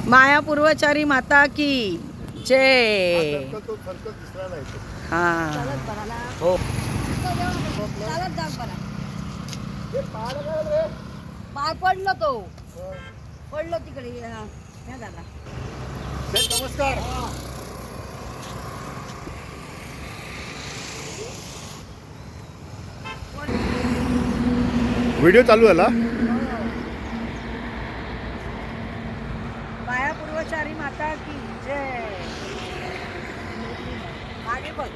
माया पूर्वचारी माता की जय. हा हो पाय पडलो तो पडलो तिकडे झाला. नमस्कार. व्हिडिओ चालू झाला. माया पूर्वचारी माता की जय. आगे बघ.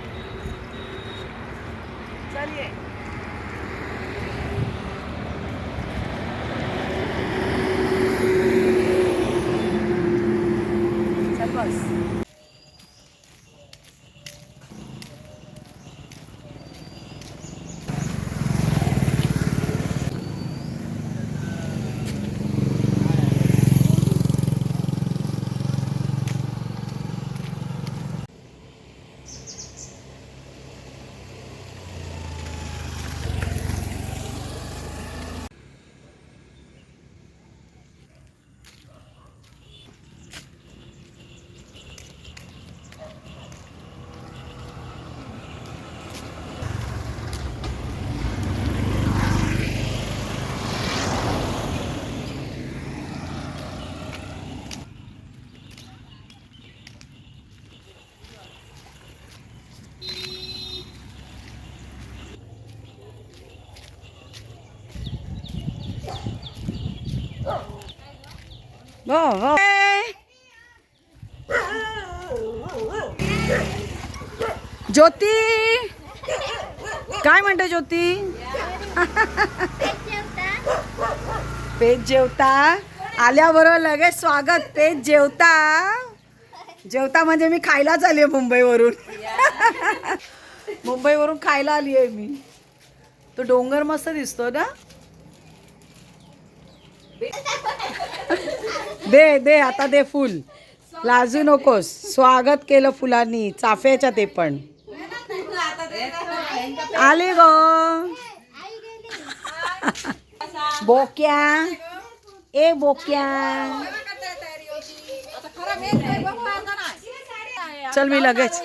चलिए. चल बस. हो. ज्योती काय म्हणते ज्योती? पेज जेवता आल्याबरोबर लगेच स्वागत. पेज जेवता जेवता म्हणजे मी खायलाच आली आहे मुंबईवरून. मुंबईवरून खायला आली आहे मी. तो डोंगर मस्त दिसतो ना. दे दे आता दे फुल. लाजू नकोस. स्वागत केलं फुलांनी चाफ्याच्या. ते पण आले गो बोक्या. ए बोक्या चल मी लगेच.